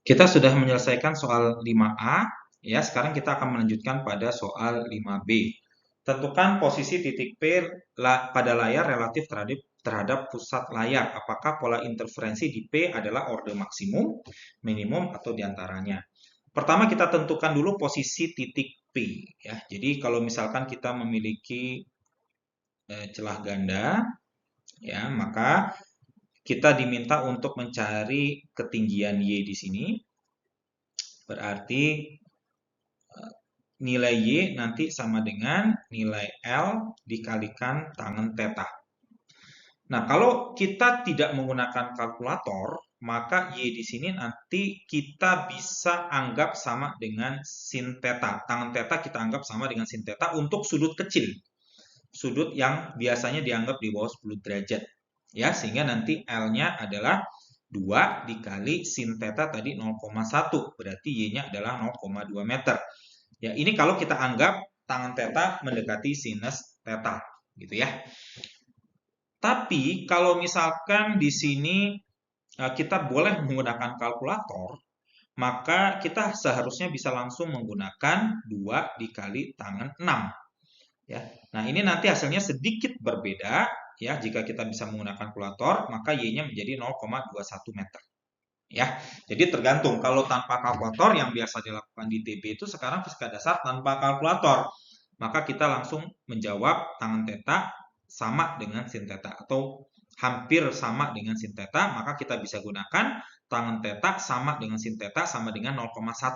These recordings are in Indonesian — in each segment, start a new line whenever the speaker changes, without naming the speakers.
Kita sudah menyelesaikan soal 5A, ya. Sekarang kita akan melanjutkan pada soal 5B. Tentukan posisi titik P pada layar relatif terhadap pusat layar. Apakah pola interferensi di P adalah orde maksimum, minimum, atau diantaranya? Pertama kita tentukan dulu posisi titik P, ya. Jadi kalau misalkan kita memiliki celah ganda, ya, maka kita diminta untuk mencari ketinggian Y di sini. Berarti nilai Y nanti sama dengan nilai L dikalikan tangen theta. Nah, kalau kita tidak menggunakan kalkulator, maka Y di sini nanti kita bisa anggap sama dengan sin theta. Tangen theta kita anggap sama dengan sin theta untuk sudut kecil. Sudut yang biasanya dianggap di bawah 10 derajat. Ya, sehingga nanti L-nya adalah 2 dikali sin theta tadi 0,1. Berarti Y-nya adalah 0,2 meter. Ya, ini kalau kita anggap tangen theta mendekati sinus theta, gitu ya. Tapi kalau misalkan di sini kita boleh menggunakan kalkulator, maka kita seharusnya bisa langsung menggunakan 2 dikali tangen 6. Ya. Nah, ini nanti hasilnya sedikit berbeda, ya. Jika kita bisa menggunakan kalkulator, maka Y-nya menjadi 0,21 meter. Ya, jadi tergantung. Kalau tanpa kalkulator yang biasa dilakukan di TB itu sekarang fisika dasar tanpa kalkulator, maka kita langsung menjawab tangen theta sama dengan sin theta atau hampir sama dengan sin theta, maka kita bisa gunakan tangen theta sama dengan sin theta sama dengan 0,1.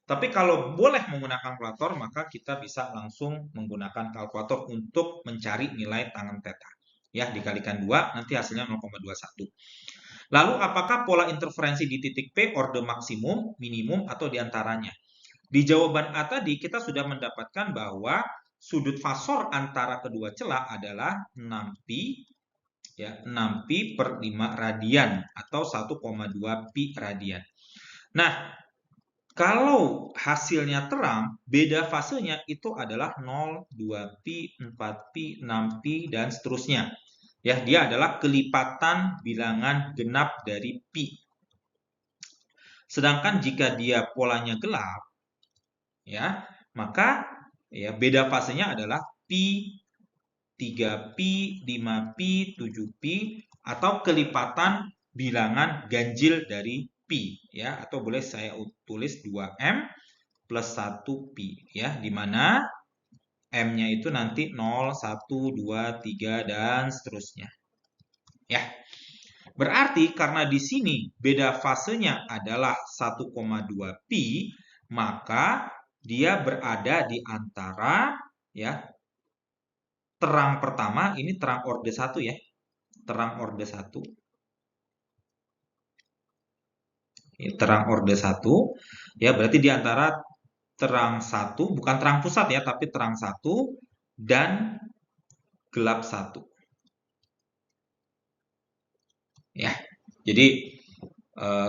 Tapi kalau boleh menggunakan kalkulator, maka kita bisa langsung menggunakan kalkulator untuk mencari nilai tangen theta. Ya, dikalikan 2, nanti hasilnya 0,21. Lalu apakah pola interferensi di titik P orde maksimum, minimum, atau diantaranya? Di jawaban A tadi kita sudah mendapatkan bahwa sudut fasor antara kedua celah adalah 6pi, ya, 6pi per 5 radian atau 1,2 pi radian. Nah, kalau hasilnya terang, beda fasenya itu adalah 0, 2pi, 4pi, 6pi, dan seterusnya. Ya, dia adalah kelipatan bilangan genap dari pi. Sedangkan jika dia polanya gelap, ya, maka ya beda fasenya adalah pi, 3pi, 5pi, 7pi, atau kelipatan bilangan ganjil dari pi, ya, atau boleh saya tulis 2m plus 1pi, ya, di mana M-nya itu nanti 0, 1, 2, 3, dan seterusnya. Ya. Berarti karena di sini beda fasenya adalah 1,2 pi, maka dia berada di antara, ya, terang pertama, ini terang orde 1 ya. Terang orde 1. Ini terang orde 1. Ya, berarti di antara terang 1, bukan terang pusat ya, tapi terang 1 dan gelap 1. Ya. Jadi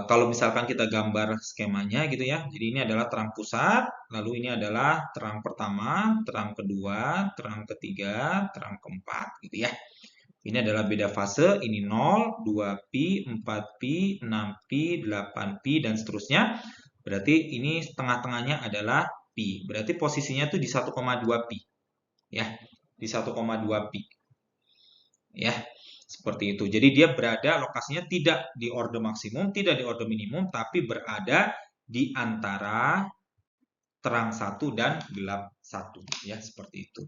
kalau misalkan kita gambar skemanya gitu ya. Jadi ini adalah terang pusat, lalu ini adalah terang pertama, terang kedua, terang ketiga, terang keempat gitu ya. Ini adalah beda fase, ini 0, 2pi, 4pi, 6pi, 8pi, dan seterusnya. Berarti ini tengah-tengahnya adalah pi. Berarti posisinya tuh di 1,2 pi. Ya, di 1,2 pi. Ya, seperti itu. Jadi dia berada lokasinya tidak di orde maksimum, tidak di orde minimum, tapi berada di antara terang 1 dan gelap 1. Ya, seperti itu.